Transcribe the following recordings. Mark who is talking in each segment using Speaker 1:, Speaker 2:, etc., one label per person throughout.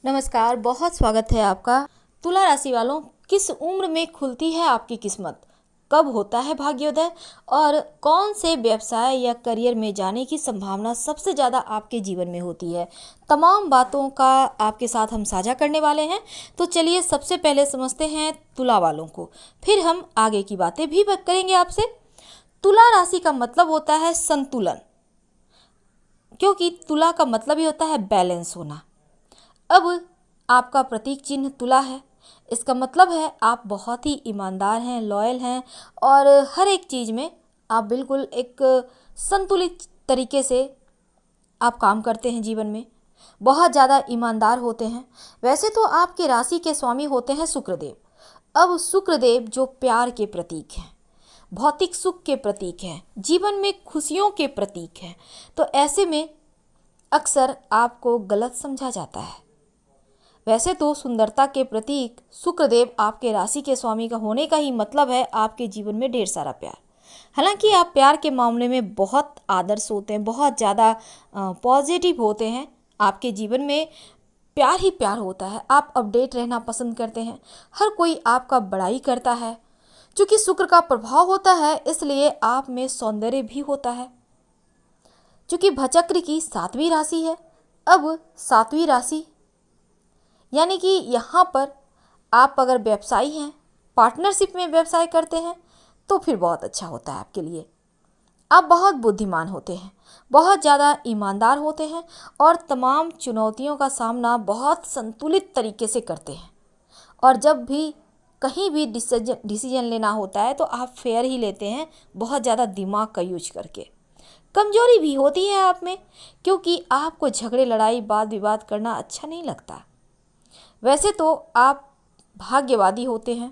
Speaker 1: नमस्कार, बहुत स्वागत है आपका। तुला राशि वालों, किस उम्र में खुलती है आपकी किस्मत? कब होता है भाग्योदय? और कौन से व्यवसाय या करियर में जाने की संभावना सबसे ज़्यादा आपके जीवन में होती है? तमाम बातों का आपके साथ हम साझा करने वाले हैं। तो चलिए सबसे पहले समझते हैं तुला वालों को, फिर हम आगे की बातें भी करेंगे आपसे। तुला राशि का मतलब होता है संतुलन, क्योंकि तुला का मतलब ही होता है बैलेंस होना। अब आपका प्रतीक चिन्ह तुला है। इसका मतलब है आप बहुत ही ईमानदार हैं, लॉयल हैं और हर एक चीज़ में आप बिल्कुल एक संतुलित तरीके से आप काम करते हैं जीवन में। बहुत ज़्यादा ईमानदार होते हैं। वैसे तो आपके राशि के स्वामी होते हैं शुक्रदेव। अब शुक्रदेव जो प्यार के प्रतीक हैं, भौतिक सुख के प्रतीक हैं, जीवन में खुशियों के प्रतीक हैं, तो ऐसे में अक्सर आपको गलत समझा जाता है। वैसे तो सुंदरता के प्रतीक शुक्रदेव आपके राशि के स्वामी का होने का ही मतलब है आपके जीवन में ढेर सारा प्यार। हालांकि आप प्यार के मामले में बहुत आदर्श होते हैं, बहुत ज़्यादा पॉजिटिव होते हैं। आपके जीवन में प्यार ही प्यार होता है। आप अपडेट रहना पसंद करते हैं, हर कोई आपका बड़ाई करता है। चूँकि शुक्र का प्रभाव होता है इसलिए आप में सौंदर्य भी होता है। चूँकि भचक्र की 7वीं राशि है। अब 7वीं राशि यानी कि यहाँ पर आप अगर व्यवसायी हैं, पार्टनरशिप में व्यवसाय करते हैं, तो फिर बहुत अच्छा होता है आपके लिए। आप बहुत बुद्धिमान होते हैं, बहुत ज़्यादा ईमानदार होते हैं और तमाम चुनौतियों का सामना बहुत संतुलित तरीके से करते हैं। और जब भी कहीं भी डिसीजन लेना होता है तो आप फेयर ही लेते हैं, बहुत ज़्यादा दिमाग का यूज करके। कमजोरी भी होती है आप में, क्योंकि आपको झगड़े, लड़ाई, वाद विवाद करना अच्छा नहीं लगता। वैसे तो आप भाग्यवादी होते हैं।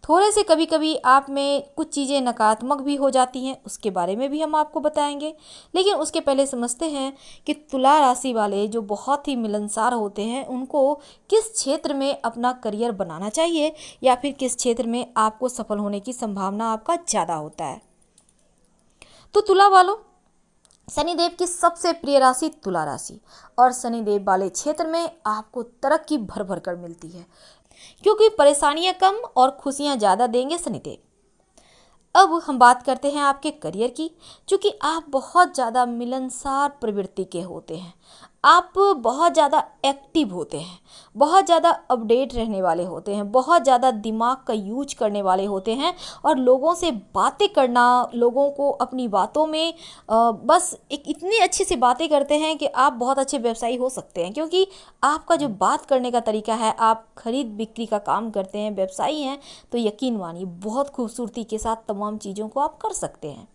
Speaker 1: थोड़े से कभी कभी आप में कुछ चीज़ें नकारात्मक भी हो जाती हैं, उसके बारे में भी हम आपको बताएंगे। लेकिन उसके पहले समझते हैं कि तुला राशि वाले जो बहुत ही मिलनसार होते हैं, उनको किस क्षेत्र में अपना करियर बनाना चाहिए या फिर किस क्षेत्र में आपको सफल होने की संभावना आपका ज़्यादा होता है। तो तुला वालों, शनिदेव की सबसे प्रिय राशि तुला राशि, और शनिदेव वाले क्षेत्र में आपको तरक्की भर भर कर मिलती है, क्योंकि परेशानियां कम और खुशियां ज़्यादा देंगे शनिदेव। अब हम बात करते हैं आपके करियर की। क्योंकि आप बहुत ज़्यादा मिलनसार प्रवृत्ति के होते हैं, आप बहुत ज़्यादा एक्टिव होते हैं, बहुत ज़्यादा अपडेट रहने वाले होते हैं, बहुत ज़्यादा दिमाग का यूज करने वाले होते हैं और लोगों से बातें करना, लोगों को अपनी बातों में बस एक इतनी अच्छी सी बातें करते हैं कि आप बहुत अच्छे व्यवसायी हो सकते हैं। क्योंकि आपका जो बात करने का तरीका है, आप खरीद बिक्री का काम करते हैं, व्यवसायी हैं, तो यकीन मानिए बहुत खूबसूरती के साथ तमाम चीज़ों को आप कर सकते हैं।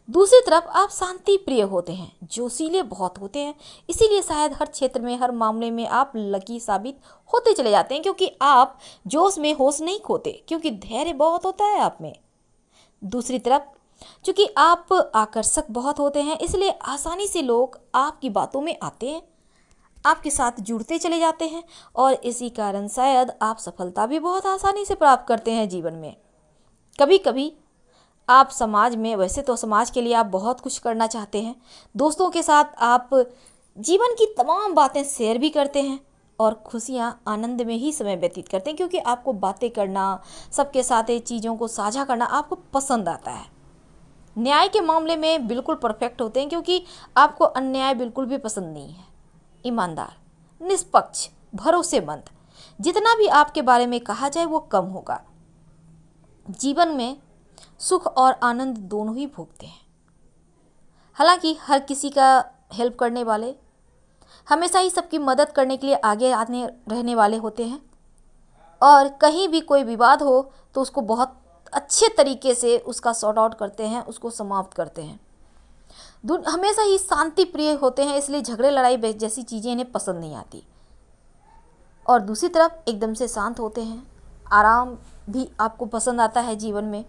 Speaker 1: दूसरी तरफ आप शांति प्रिय होते हैं, जोशीले बहुत होते हैं, इसीलिए शायद हर क्षेत्र में, हर मामले में आप लकी साबित होते चले जाते हैं। क्योंकि आप जोश में होश नहीं खोते, क्योंकि धैर्य बहुत होता है आप में। दूसरी तरफ क्योंकि आप आकर्षक बहुत होते हैं, इसलिए आसानी से लोग आपकी बातों में आते हैं, आपके साथ जुड़ते चले जाते हैं और इसी कारण शायद आप सफलता भी बहुत आसानी से प्राप्त करते हैं जीवन में। कभी कभी आप समाज में, वैसे तो समाज के लिए आप बहुत कुछ करना चाहते हैं, दोस्तों के साथ आप जीवन की तमाम बातें शेयर भी करते हैं और खुशियाँ, आनंद में ही समय व्यतीत करते हैं। क्योंकि आपको बातें करना, सबके साथ ये चीज़ों को साझा करना आपको पसंद आता है। न्याय के मामले में बिल्कुल परफेक्ट होते हैं, क्योंकि आपको अन्याय बिल्कुल भी पसंद नहीं है। ईमानदार, निष्पक्ष, भरोसेमंद, जितना भी आपके बारे में कहा जाए वो कम होगा। जीवन में सुख और आनंद दोनों ही भोगते हैं। हालांकि हर किसी का हेल्प करने वाले, हमेशा ही सबकी मदद करने के लिए आगे आने रहने वाले होते हैं और कहीं भी कोई विवाद हो तो उसको बहुत अच्छे तरीके से उसका सॉर्ट आउट करते हैं, उसको समाप्त करते हैं। हमेशा ही शांति प्रिय होते हैं, इसलिए झगड़े, लड़ाई जैसी चीज़ें इन्हें पसंद नहीं आती। और दूसरी तरफ एकदम से शांत होते हैं, आराम भी आपको पसंद आता है जीवन में।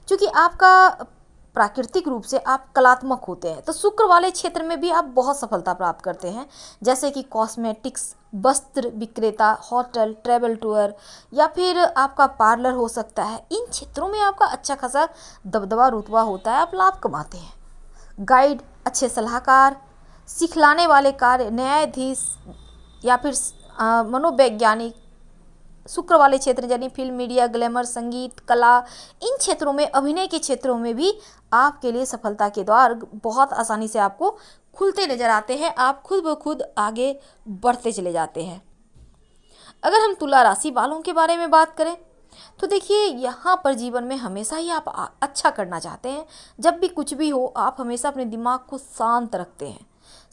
Speaker 1: क्योंकि आपका प्राकृतिक रूप से आप कलात्मक होते हैं, तो शुक्र वाले क्षेत्र में भी आप बहुत सफलता प्राप्त करते हैं, जैसे कि कॉस्मेटिक्स, वस्त्र विक्रेता, होटल, ट्रैवल टूर या फिर आपका पार्लर हो सकता है। इन क्षेत्रों में आपका अच्छा खासा दबदबा, रुतबा होता है, आप लाभ कमाते हैं। गाइड, अच्छे सलाहकार, सिखलाने वाले कार्य, न्यायाधीश या फिर मनोवैज्ञानिक, शुक्र वाले क्षेत्र यानी फिल्म, मीडिया, ग्लैमर, संगीत, कला, इन क्षेत्रों में, अभिनय के क्षेत्रों में भी आपके लिए सफलता के द्वार बहुत आसानी से आपको खुलते नजर आते हैं। आप खुद ब खुद आगे बढ़ते चले जाते हैं। अगर हम तुला राशि वालों के बारे में बात करें तो देखिए, यहाँ पर जीवन में हमेशा ही आप अच्छा करना चाहते हैं। जब भी कुछ भी हो, आप हमेशा अपने दिमाग को शांत रखते हैं।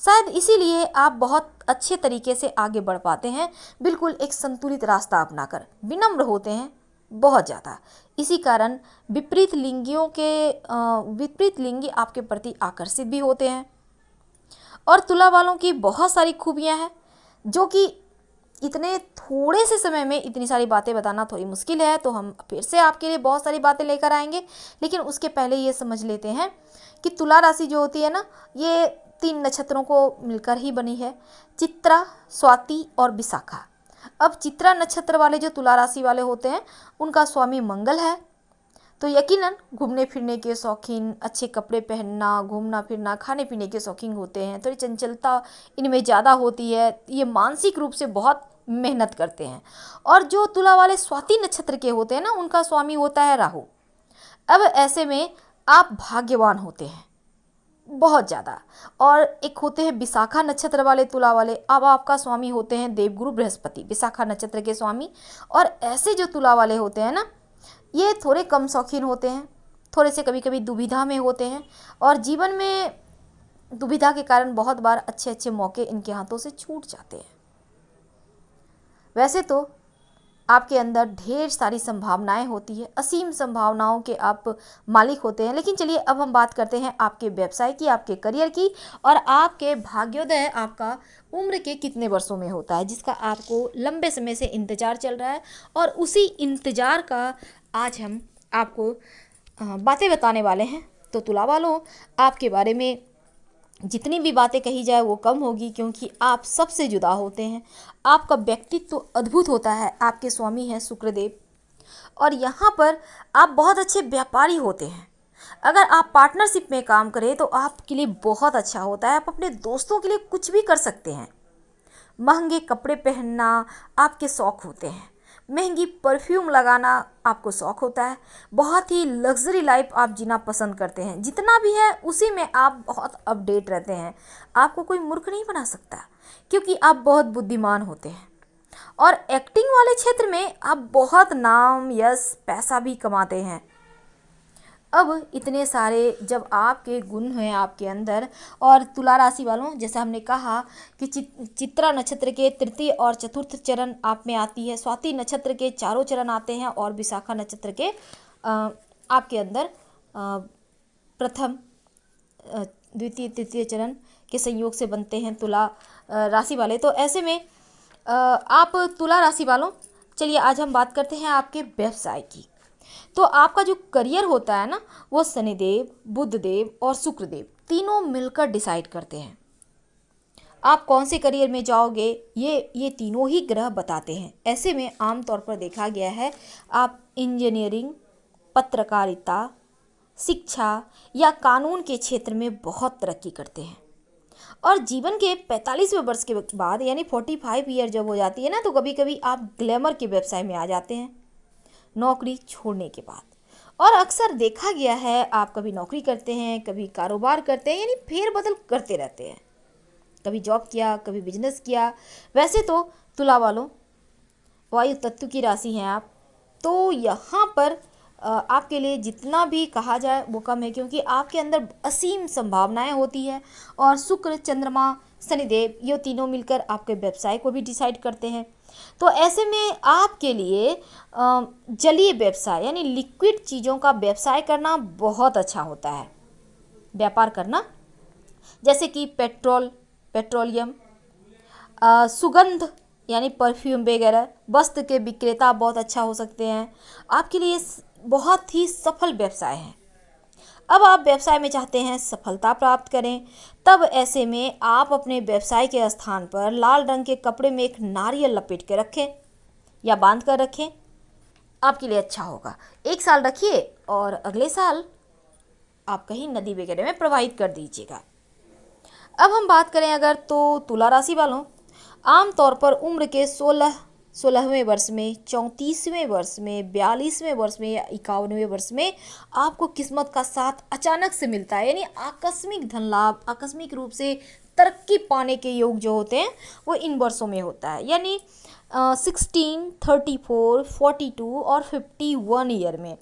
Speaker 1: शायद इसीलिए आप बहुत अच्छे तरीके से आगे बढ़ पाते हैं, बिल्कुल एक संतुलित रास्ता अपनाकर। विनम्र होते हैं बहुत ज़्यादा। इसी कारण विपरीत लिंगी आपके प्रति आकर्षित भी होते हैं। और तुला वालों की बहुत सारी खूबियां हैं, जो कि इतने थोड़े से समय में इतनी सारी बातें बताना थोड़ी मुश्किल है। तो हम फिर से आपके लिए बहुत सारी बातें लेकर आएंगे, लेकिन उसके पहले ये समझ लेते हैं कि तुला राशि जो होती है ना, ये 3 नक्षत्रों को मिलकर ही बनी है, चित्रा, स्वाति और विशाखा। अब चित्रा नक्षत्र वाले जो तुला राशि वाले होते हैं, उनका स्वामी मंगल है। तो यकीनन घूमने फिरने के शौकीन, अच्छे कपड़े पहनना, घूमना फिरना, खाने पीने के शौकीन होते हैं। थोड़ी चंचलता इनमें ज़्यादा होती है। ये मानसिक रूप से बहुत मेहनत करते हैं। और जो तुला वाले स्वाति नक्षत्र के होते हैं ना, उनका स्वामी होता है राहु। अब ऐसे में आप भाग्यवान होते हैं बहुत ज़्यादा। और एक होते हैं विशाखा नक्षत्र वाले तुला वाले, अब आपका स्वामी होते हैं देवगुरु बृहस्पति, विशाखा नक्षत्र के स्वामी। और ऐसे जो तुला वाले होते हैं ना, ये थोड़े कम शौकीन होते हैं, थोड़े से कभी कभी दुविधा में होते हैं, और जीवन में दुविधा के कारण बहुत बार अच्छे अच्छे मौके इनके हाथों से छूट जाते हैं। वैसे तो आपके अंदर ढेर सारी संभावनाएं होती है, असीम संभावनाओं के आप मालिक होते हैं। लेकिन चलिए, अब हम बात करते हैं आपके व्यवसाय की, आपके करियर की, और आपके भाग्योदय आपका उम्र के कितने वर्षों में होता है, जिसका आपको लंबे समय से इंतजार चल रहा है। और उसी इंतजार का आज हम आपको बातें बताने वाले हैं। तो तुला वालों, आपके बारे में जितनी भी बातें कही जाए वो कम होगी, क्योंकि आप सबसे जुदा होते हैं। आपका व्यक्तित्व तो अद्भुत होता है। आपके स्वामी हैं शुक्रदेव, और यहाँ पर आप बहुत अच्छे व्यापारी होते हैं। अगर आप पार्टनरशिप में काम करें तो आपके लिए बहुत अच्छा होता है। आप अपने दोस्तों के लिए कुछ भी कर सकते हैं। महंगे कपड़े पहनना आपके शौक़ होते हैं। महंगी परफ्यूम लगाना आपको शौक़ होता है। बहुत ही लग्जरी लाइफ आप जीना पसंद करते हैं। जितना भी है उसी में आप बहुत अपडेट रहते हैं। आपको कोई मूर्ख नहीं बना सकता, क्योंकि आप बहुत बुद्धिमान होते हैं। और एक्टिंग वाले क्षेत्र में आप बहुत नाम, यश, पैसा भी कमाते हैं। अब इतने सारे जब आपके गुण हैं आपके अंदर, और तुला राशि वालों, जैसा हमने कहा कि चित्रा नक्षत्र के तृतीय और चतुर्थ चरण आप में आती है, स्वाति नक्षत्र के चारों चरण आते हैं, और विशाखा नक्षत्र के आपके अंदर प्रथम, द्वितीय, तृतीय चरण के संयोग से बनते हैं तुला राशि वाले। तो ऐसे में आप तुला राशि वालों, चलिए आज हम बात करते हैं आपके व्यवसाय की। तो आपका जो करियर होता है ना, वो शनिदेव, बुधदेव और शुक्रदेव तीनों मिलकर डिसाइड करते हैं आप कौन से करियर में जाओगे। ये तीनों ही ग्रह बताते हैं। ऐसे में आमतौर पर देखा गया है आप इंजीनियरिंग, पत्रकारिता, शिक्षा या कानून के क्षेत्र में बहुत तरक्की करते हैं। और जीवन के 45वें वर्ष के बाद, यानी 45 ईयर जब हो जाती है ना, तो कभी कभी आप ग्लैमर के व्यवसाय में आ जाते हैं नौकरी छोड़ने के बाद। और अक्सर देखा गया है आप कभी नौकरी करते हैं, कभी कारोबार करते हैं, यानी फेरबदल करते रहते हैं। कभी जॉब किया, कभी बिजनेस किया। वैसे तो तुला वालों, वायु तत्व की राशि हैं आप, तो यहाँ पर आपके लिए जितना भी कहा जाए वो कम है, क्योंकि आपके अंदर असीम संभावनाएं होती है। और शुक्र, चंद्रमा, शनिदेव, ये तीनों मिलकर आपके व्यवसाय को भी डिसाइड करते हैं। तो ऐसे में आपके लिए जलीय व्यवसाय यानी लिक्विड चीज़ों का व्यवसाय करना बहुत अच्छा होता है। व्यापार करना, जैसे कि पेट्रोलियम, सुगंध यानी परफ्यूम वगैरह, वस्त्र के विक्रेता बहुत अच्छा हो सकते हैं। आपके लिए बहुत ही सफल व्यवसाय है। अब आप व्यवसाय में चाहते हैं सफलता प्राप्त करें, तब ऐसे में आप अपने व्यवसाय के स्थान पर लाल रंग के कपड़े में एक नारियल लपेट के रखें या बांध कर रखें, आपके लिए अच्छा होगा। 1 साल रखिए और अगले साल आप कहीं नदी वगैरह में प्रवाहित कर दीजिएगा। अब हम बात करें अगर तो तुला राशि वालों, आमतौर पर उम्र के 16वें वर्ष में, 34वें वर्ष में, 42वें वर्ष में या 51वें वर्ष में आपको किस्मत का साथ अचानक से मिलता है। यानी आकस्मिक धन लाभ, आकस्मिक रूप से तरक्की पाने के योग जो होते हैं वो इन वर्षों में होता है। यानी 16, 34, 42 और 51 ईयर में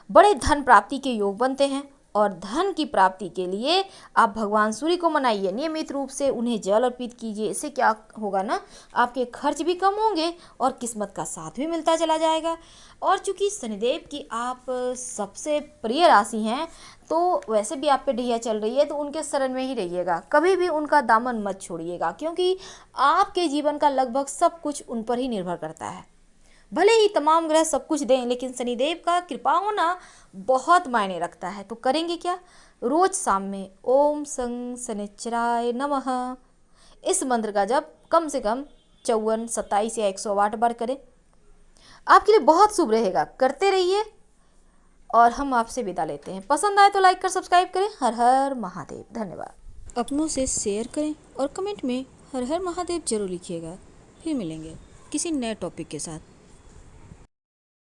Speaker 1: बड़े धन प्राप्ति के योग बनते हैं। और धन की प्राप्ति के लिए आप भगवान सूर्य को मनाइए, नियमित रूप से उन्हें जल अर्पित कीजिए। इससे क्या होगा ना, आपके खर्च भी कम होंगे और किस्मत का साथ भी मिलता चला जाएगा। और चूंकि शनिदेव की आप सबसे प्रिय राशि हैं, तो वैसे भी आप पे ढैया चल रही है, तो उनके शरण में ही रहिएगा, कभी भी उनका दामन मत छोड़िएगा, क्योंकि आपके जीवन का लगभग सब कुछ उन पर ही निर्भर करता है। भले ही तमाम ग्रह सब कुछ दें, लेकिन शनिदेव का कृपा होना बहुत मायने रखता है। तो करेंगे क्या, रोज शाम में ओम सं शनिश्चराय नमः इस मंत्र का जप कम से कम 54, 27 या 108 बार करें। आपके लिए बहुत शुभ रहेगा, करते रहिए। और हम आपसे विदा लेते हैं। पसंद आए तो लाइक कर सब्सक्राइब करें। हर हर महादेव। धन्यवाद। अपनों से शेयर करें और कमेंट में हर हर महादेव जरूर लिखिएगा। फिर मिलेंगे किसी नए टॉपिक के साथ।